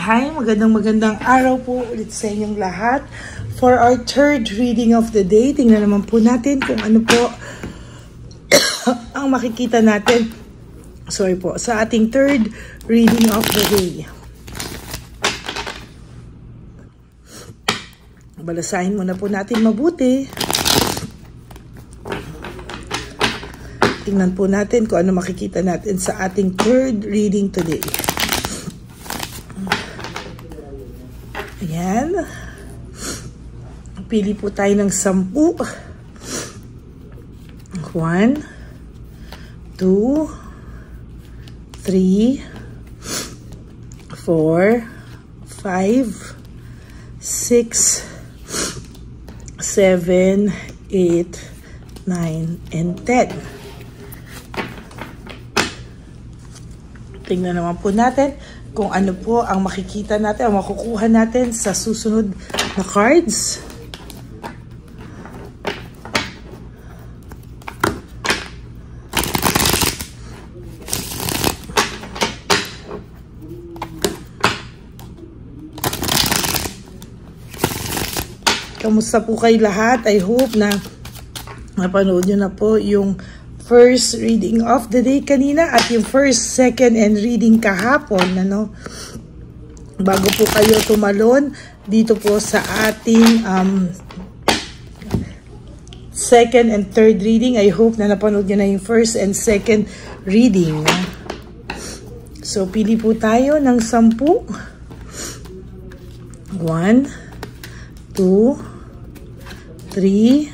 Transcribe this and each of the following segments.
Hi, magandang araw po ulit sa inyong lahat. For our third reading of the day, tingnan naman po natin kung ano po ang makikita natin. Sorry po, sa ating third reading of the day. Balasahin muna po natin mabuti. Tingnan po natin kung ano makikita natin sa ating third reading today. Ayan. Pili po tayo ng 10. 1, 2, 3, 4, 5, 6, 7, 8, 9, and 10. Tingnan naman po natin kung ano po ang makikita natin, ang makukuha natin sa susunod na cards. Kamusta po kayo lahat? I hope na napanood nyo na po yung first reading of the day kanina at yung first, second, and reading kahapon, ano? Bago po kayo tumalon dito po sa ating second and third reading. I hope na napanood nyo na yung first and second reading. So, pili po tayo ng 10. 1, 2, 3,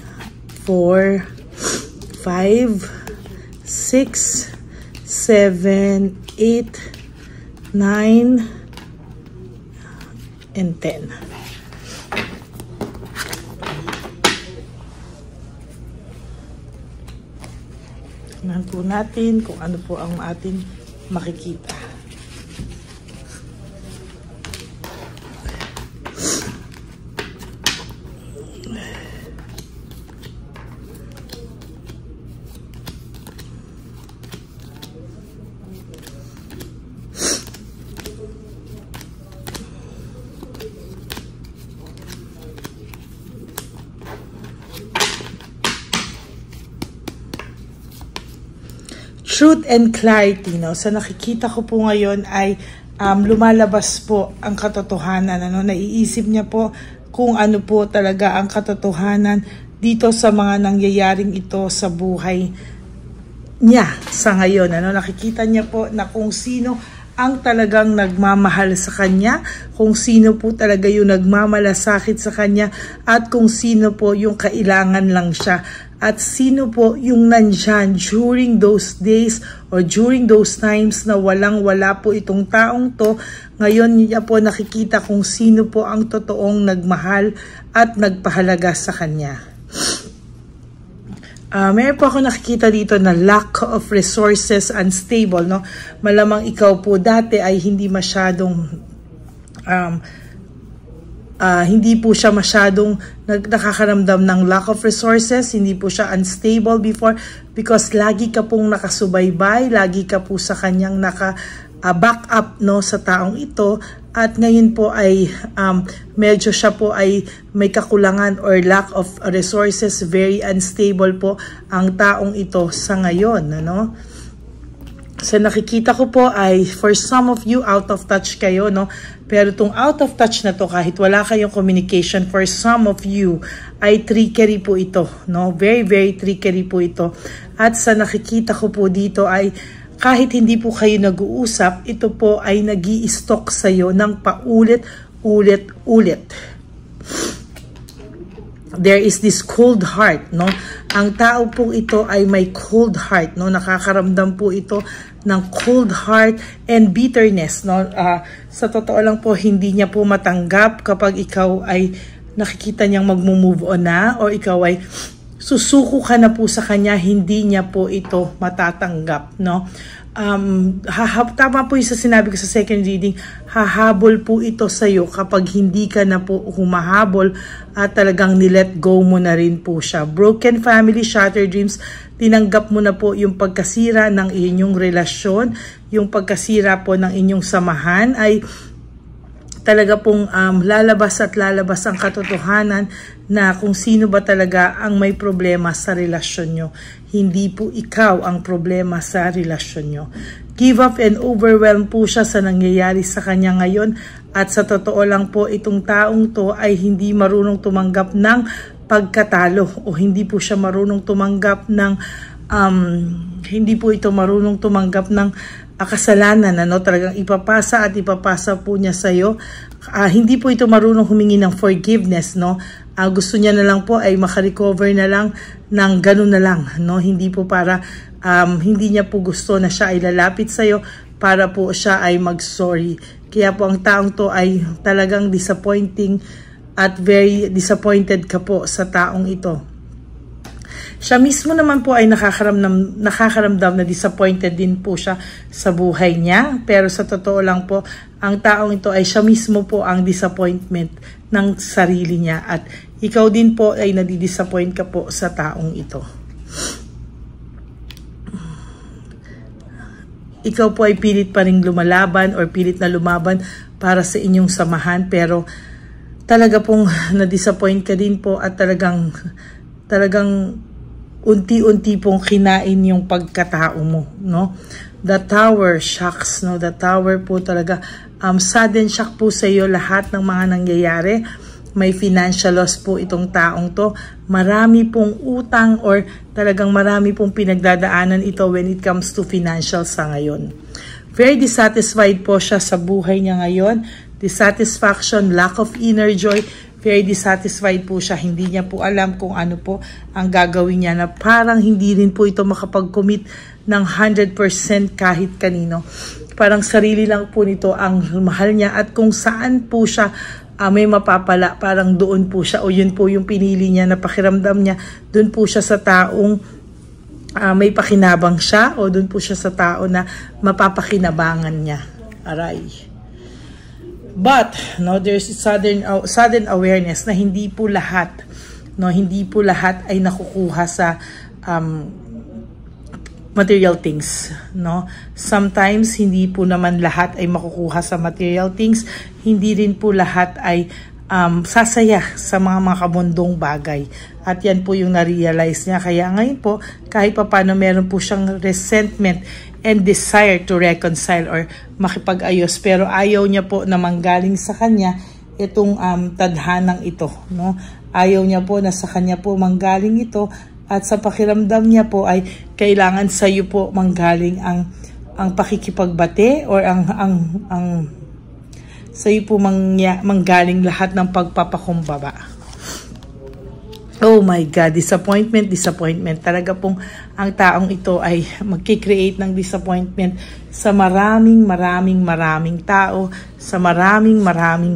4, 5, 6, 7, 8, 9, and 10. Tingnan po natin kung ano po ang ating makikita. Truth and clarity, no? Sa nakikita ko po ngayon ay lumalabas po ang katotohanan, ano? Naiisip niya po kung ano po talaga ang katotohanan dito sa mga nangyayaring ito sa buhay niya sa ngayon, ano? Nakikita niya po na kung sino ang talagang nagmamahal sa kanya, kung sino po talaga yung nagmamalasakit sa kanya, at kung sino po yung kailangan lang siya. At sino po yung nandyan during those days or during those times na walang-wala po itong taong to. Ngayon niya po nakikita kung sino po ang totoong nagmahal at nagpahalaga sa kanya. Meron po ako nakikita dito na lack of resources, unstable, no? Malamang ikaw po dati ay hindi masyadong hindi po siya masyadong nakakaramdam ng lack of resources, hindi po siya unstable before because lagi ka pong nakasubaybay, lagi ka po sa kanyang back up, no, sa taong ito, at ngayon po ay medyo siya po ay may kakulangan or lack of resources, very unstable po ang taong ito sa ngayon, ano? So nakikita ko po ay for some of you out of touch kayo, no? Pero itong out of touch na to, kahit wala kayong communication, for some of you ay trickery po ito, no? Very, very trickery po ito. At sa nakikita ko po dito ay kahit hindi po kayo nag-uusap, ito po ay nag-i-stalk sa'yo ng paulit-ulit. There is this cold heart, no? Ang tao po ito ay may cold heart, no? Nakakaramdam po ito ng cold heart and bitterness, no? Sa totoo lang po, hindi niya po matanggap kapag ikaw ay nakikita niyang mag-move on na, o ikaw ay susuko ka na po sa kanya, hindi niya po ito matatanggap, no? Tama po yung sa sinabi ko sa second reading, hahabol po ito sa'yo kapag hindi ka na po humahabol at talagang nilet go mo na rin po siya. Broken family, shattered dreams, tinanggap mo na po yung pagkasira ng inyong relasyon, yung pagkasira po ng inyong samahan ay talaga pong lalabas at lalabas ang katotohanan na kung sino ba talaga ang may problema sa relasyon nyo. Hindi po ikaw ang problema sa relasyon nyo. Give up and overwhelm po siya sa nangyayari sa kanya ngayon, at sa totoo lang po itong taong to ay hindi marunong tumanggap ng pagkatalo, o hindi po siya marunong tumanggap ng hindi po ito marunong tumanggap ng kasalanan, ano, talagang ipapasa at ipapasa po niya sa iyo. Hindi po ito marunong humingi ng forgiveness, no. Gusto niya na lang po ay makarecover na lang ng ganun na lang, no. Hindi po para hindi niya po gusto na siya ay lalapit sa iyo para po siya ay mag-sorry. Kaya po ang taong to ay talagang disappointing at very disappointed ka po sa taong ito. Siya mismo naman po ay nakakaramdam na disappointed din po siya sa buhay niya. Pero sa totoo lang po, ang taong ito ay siya mismo po ang disappointment ng sarili niya. At ikaw din po ay nadidisappoint ka po sa taong ito. Ikaw po ay pilit pa rin lumalaban or pilit na lumaban para sa inyong samahan. Pero talaga pong na-disappoint ka din po at talagang unti-unti pong kinain yung pagkatao mo, no? The Tower, shocks, no? The Tower po talaga, sudden shock po sa iyo lahat ng mga nangyayari. May financial loss po itong taong to. Marami pong utang or talagang marami pong pinagdadaanan ito when it comes to financial sa ngayon. Very dissatisfied po siya sa buhay niya ngayon. Dissatisfaction, lack of inner joy. Very dissatisfied po siya. Hindi niya po alam kung ano po ang gagawin niya, na parang hindi rin po ito makapag-commit ng 100% kahit kanino. Parang sarili lang po nito ang mahal niya, at kung saan po siya may mapapala, parang doon po siya, o yun po yung pinili niya na pakiramdam niya, doon po siya sa taong may pakinabang siya, o doon po siya sa tao na mapapakinabangan niya. Aray. But no, there's sudden awareness na hindi po lahat ay nakukuha sa material things, no. Sometimes hindi po naman lahat ay makukuha sa material things. Hindi rin po lahat ay sasaya sa mga kabundong bagay. At yan po yung na-realize niya. Kaya ngayon po, kahit pa paano meron po siyang resentment and desire to reconcile or makipag-ayos, pero ayaw niya po na manggaling sa kanya itong tadhanang ito, no? Ayaw niya po na sa kanya po manggaling ito, at sa pakiramdam niya po ay kailangan sa iyo po manggaling ang pakikipagbate, or ang sa iyo po manggaling lahat ng pagpapakumbaba. Oh my God, disappointment. Talaga pong ang taong ito ay magkikreate ng disappointment sa maraming tao, sa maraming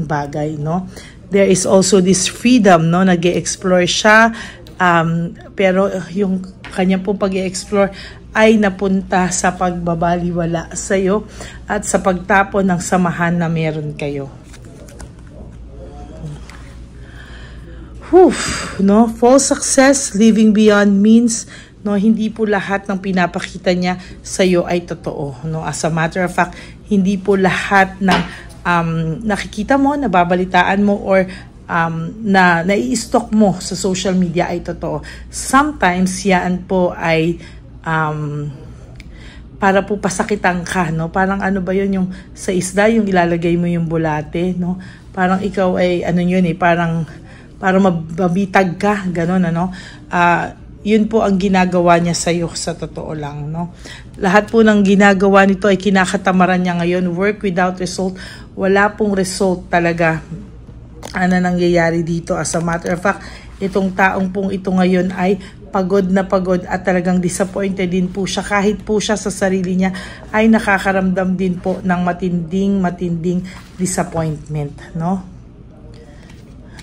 bagay, no? There is also this freedom, no? Nag-e-explore siya, pero yung kanya po pag-e-explore ay napunta sa pagbabaliwala sa iyo at sa pagtapon ng samahan na meron kayo. No, false success, living beyond means, no, hindi po lahat ng pinapakita niya sa iyo ay totoo, no. As a matter of fact, hindi po lahat ng nakikita mo, nababalitaan mo, or na nai-stalk mo sa social media ay totoo. Sometimes yan po ay para po pasakitan ka, no. Parang ano ba yun, yung sa isda yung ilalagay mo yung bulate, no. Parang ikaw ay ano yun parang para mabitag ka, gano'n, ano. Yun po ang ginagawa niya sa iyo, sa totoo lang, no. Lahat po ng ginagawa nito ay kinakatamaran niya ngayon. Work without result. Wala pong result talaga ano nangyayari dito. As a matter of fact, itong taong pong ito ngayon ay pagod na pagod at talagang disappointed din po siya. Kahit po siya sa sarili niya ay nakakaramdam din po ng matinding disappointment, no.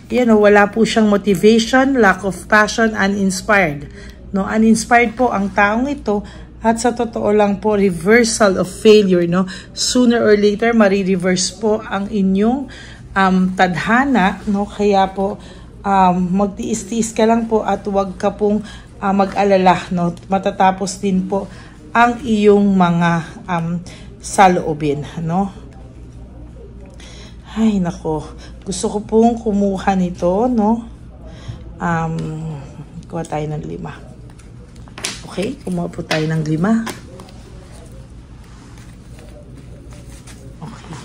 Wala po siyang motivation, lack of passion, uninspired. No, uninspired po ang taong ito, at sa totoo lang po, reversal of failure, no. Sooner or later, mari-reverse po ang inyong tadhana, no. Kaya po, magtiis-tiis ka lang po at huwag ka pong mag-alala, no. Matatapos din po ang iyong mga saloobin, no. Ay, nako. Gusto ko pong kumuha nito, no? Kuha tayo ng 5. Okay, kumuha po tayo ng 5. Okay.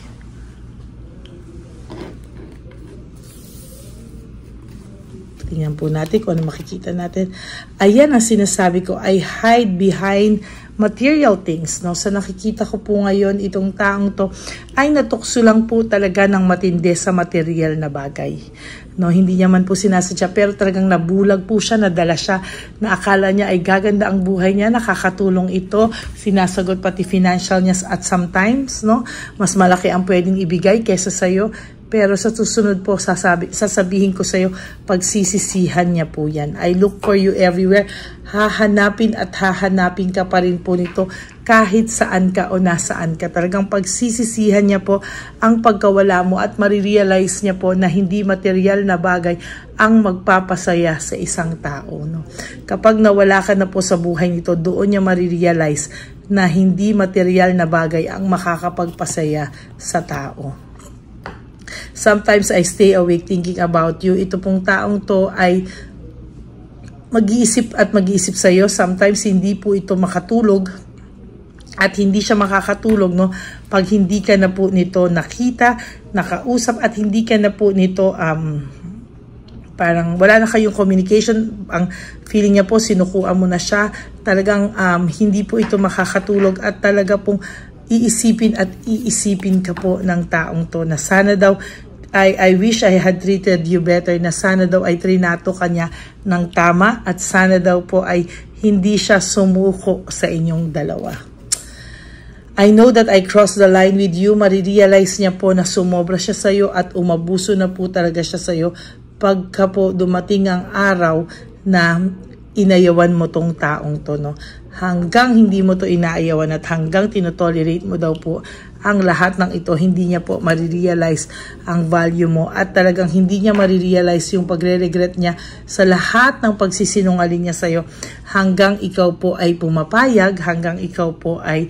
Tingnan po natin kung ano makikita natin. Ayan ang sinasabi ko, I hide behind material things, no? Sa nakikita ko po ngayon, itong taong to ay natukso lang po talaga ng matindi sa material na bagay, no? Hindi niya man po sinasadya, pero talagang nabulag po siya, nadala siya, na akala niya ay gaganda ang buhay niya, nakakatulong ito, sinasagot pati financial niya at sometimes, no? Mas malaki ang pwedeng ibigay kesa sa'yo. Pero sa susunod po, sasabihin ko sa iyo, pagsisisihan niya po yan. I look for you everywhere. Hahanapin at hahanapin ka pa rin po nito kahit saan ka o nasaan ka. Talagang pagsisisihan niya po ang pagkawala mo at marirealize niya po na hindi material na bagay ang magpapasaya sa isang tao, no? Kapag nawala ka na po sa buhay nito, doon niya marirealize na hindi material na bagay ang makakapagpasaya sa tao. Sometimes I stay awake thinking about you. Ito pong taong to ay mag-iisip at mag-iisip sa iyo. Sometimes hindi po ito makatulog at hindi siya makakatulog, no? Pag hindi ka na po nito nakita, nakausap at hindi ka na po nito parang wala na kayong communication. Ang feeling niya po sinukuan mo na siya. Talagang hindi po ito makakatulog at talaga pong iisipin at iisipin ka po ng taong to na sana daw I wish I had treated you better, na sana daw ay trinato kanya ng tama at sana daw po ay hindi siya sumuko sa inyong dalawa. I know that I crossed the line with you. Marirealize niya po na sumobra siya sa iyo at umabuso na po talaga siya sa iyo pagka po dumating ang araw na inayawan mo tong taong to, no? Hanggang hindi mo to inaayawan at hanggang tinotolerate mo daw po ang lahat ng ito, hindi niya po marirealize ang value mo at talagang hindi niya marirealize yung pagre-regret niya sa lahat ng pagsisinungaling niya sa'yo hanggang ikaw po ay pumapayag, hanggang ikaw po ay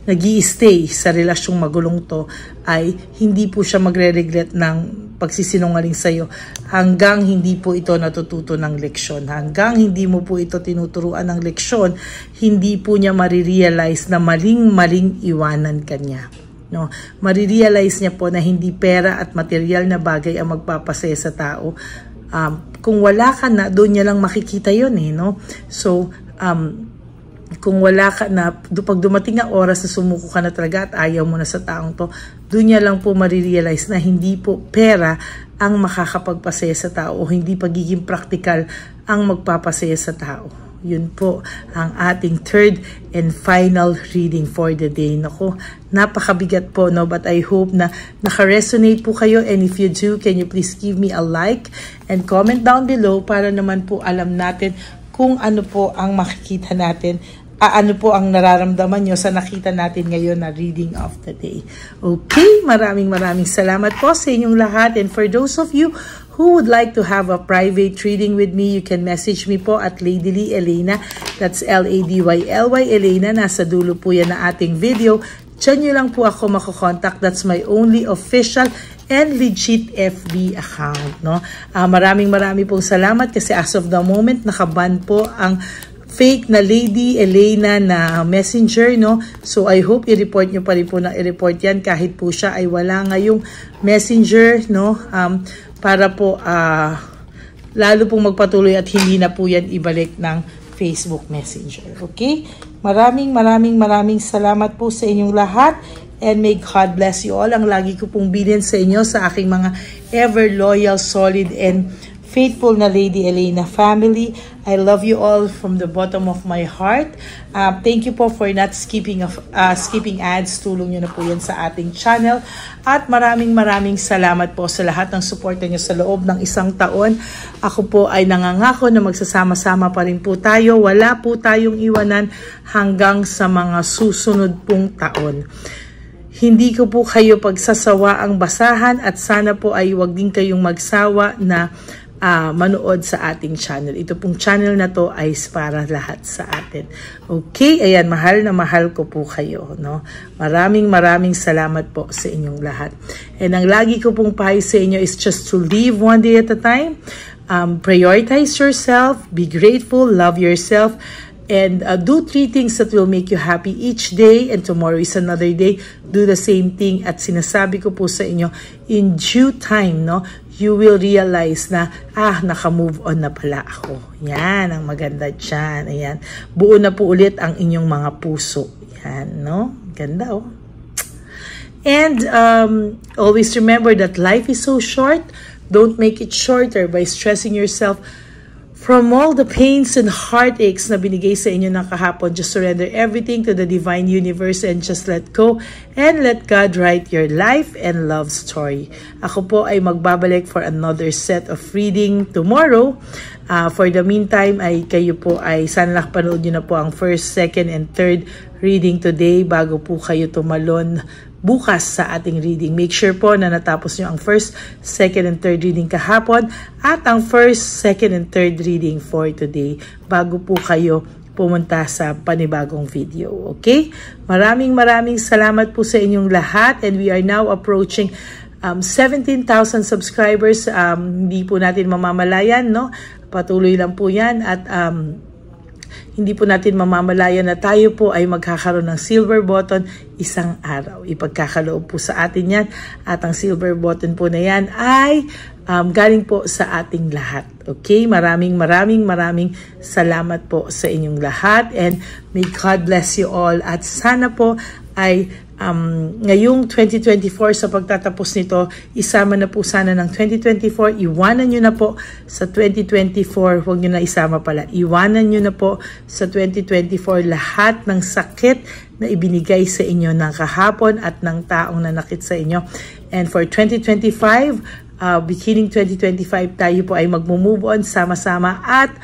nag-i-stay sa relasyong magulong to, ay hindi po siya magre-regret ng pagsisinungaling sa'yo hanggang hindi po ito natututo ng leksyon. Hanggang hindi mo po ito tinuturuan ng leksyon, hindi po niya marirealize na maling-maling iwanan kanya. No? Marirealize niya po na hindi pera at material na bagay ang magpapasaya sa tao. Kung wala ka na, doon niya lang makikita yun, eh, no? So, kung wala ka na, pag dumating ang oras na sumuko ka na talaga at ayaw mo na sa taong to, doon niya lang po marirealize na hindi po pera ang makakapagpasaya sa tao o hindi pagiging practical ang magpapasaya sa tao. Yun po ang ating third and final reading for the day. Naku, napakabigat po, no? But I hope na naka-resonate po kayo, and if you do, can you please give me a like and comment down below para naman po alam natin kung ano po ang makikita natin, ano po ang nararamdaman nyo sa nakita natin ngayon na reading of the day. Okay, maraming salamat po sa inyong lahat. And for those of you who would like to have a private reading with me, you can message me po at Ladyly Elena. That's L-A-D-Y-L-Y Elena. Nasa dulo po yan na ating video. Diyan nyo lang po ako makokontak. That's my only official and legit FB account, no? Maraming pong salamat kasi as of the moment nakaban po ang fake na Lady Elena na messenger, no? So I hope i-report nyo pa rin po na i-report yan kahit po siya ay wala ngayong messenger, no? Para po lalo pong magpatuloy at hindi na po yan ibalik ng Facebook Messenger. Okay? Maraming salamat po sa inyong lahat. And may God bless you all. Ang lagi ko pong bilin sa inyo sa aking mga ever loyal, solid, and faithful na Lady Elena family. I love you all from the bottom of my heart. Thank you po for not skipping ads. Tulong nyo na po yan sa ating channel. At maraming salamat po sa lahat ng suporta nyo sa loob ng isang taon. Ako po ay nangangako na magsasama-sama pa rin po tayo. Wala po tayong iwanan hanggang sa mga susunod pong taon. Hindi ko po kayo pagsasawa ang basahan at sana po ay wag din kayong magsawa na manood sa ating channel. Ito pong channel na to ay para lahat sa atin. Okay, ayan, mahal na mahal ko po kayo, no? Maraming salamat po sa inyong lahat. And ang lagi ko pong payo sa inyo is just to live one day at a time. Prioritize yourself, be grateful, love yourself, and do 3 things that will make you happy each day, and tomorrow is another day. Do the same thing, at sinasabi ko po sa inyo, in due time, no, you will realize na, naka-move on na pala ako. Yan, ang maganda dyan. Ayan. Buo na po ulit ang inyong mga puso. Yan, no? Ganda, oh. And always remember that life is so short. Don't make it shorter by stressing yourself from all the pains and heartaches na binigay sa inyo ng kahapon. Just surrender everything to the divine universe and just let go and let God write your life and love story. Ako po ay magbabalik for another set of reading tomorrow. For the meantime, ay kayo po ay sana nakapanood nyo na po ang first, second, and third reading today bago po kayo tumalon bukas sa ating reading. Make sure po na natapos nyo ang first, second, and third reading kahapon at ang first, second, and third reading for today bago po kayo pumunta sa panibagong video. Okay? Maraming salamat po sa inyong lahat, and we are now approaching 17,000 subscribers. Hindi po natin mamamalayan, no? Patuloy lang po yan, at hindi po natin mamamalayan na tayo po ay magkakaroon ng silver button isang araw. Ipagkakaloob po sa atin yan, at ang silver button po na yan ay galing po sa ating lahat. Okay? Maraming salamat po sa inyong lahat, and may God bless you all, at sana po ay ngayong 2024 sa pagtatapos nito, isama na po sana ng 2024, iwanan nyo na po sa 2024, huwag nyo na isama pala, iwanan nyo na po sa 2024 lahat ng sakit na ibinigay sa inyo ng kahapon at ng taong nanakit sa inyo. And for 2025, beginning 2025, tayo po ay mag-move on sama-sama at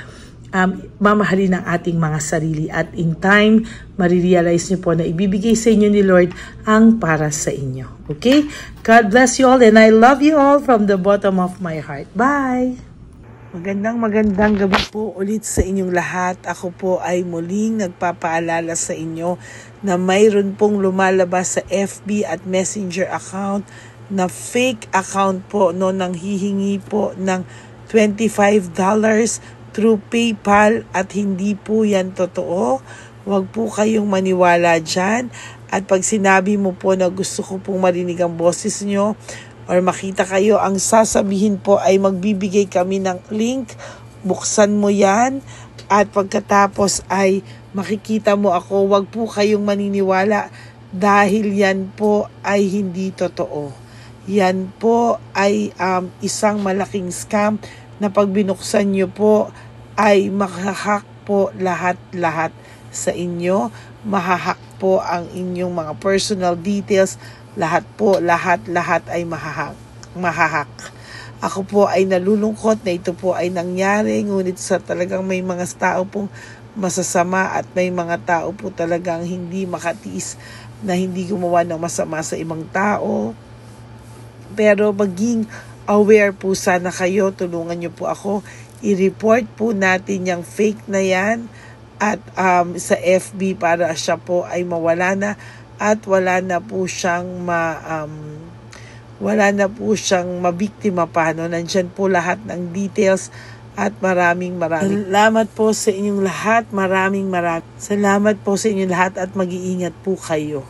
mamahalin ang ating mga sarili, at in time, marirealize nyo po na ibibigay sa inyo ni Lord ang para sa inyo. Okay? God bless you all, and I love you all from the bottom of my heart. Bye! Magandang gabi po ulit sa inyong lahat. Ako po ay muling nagpapaalala sa inyo na mayroon pong lumalabas sa FB at Messenger account na fake account po, no, nang hihingi po ng $25 through PayPal, at hindi po yan totoo. Huwag po kayong maniwala dyan. At pag sinabi mo po na gusto ko pong marinig ang boses nyo or makita kayo, ang sasabihin po ay magbibigay kami ng link. Buksan mo yan, at pagkatapos ay makikita mo ako. Huwag po kayong maniniwala dahil yan po ay hindi totoo. Yan po ay isang malaking scam na pag binuksan nyo po ay mahahack po lahat sa inyo. Mahahack po ang inyong mga personal details. Lahat ay mahahack. Ako po ay nalulungkot na ito po ay nangyari, ngunit sa talagang may mga tao pong masasama, at may mga tao po talagang hindi makatiis na hindi gumawa ng masama sa ibang tao. Pero maging aware po sana kayo. Tulungan niyo po ako. I-report po natin yung fake na yan at sa FB para siya po ay mawala na, at wala na po siyang mabiktima pa, no? Nandyan po lahat ng details, at maraming salamat po sa inyong lahat. Maraming salamat po sa inyong lahat, at mag-iingat po kayo.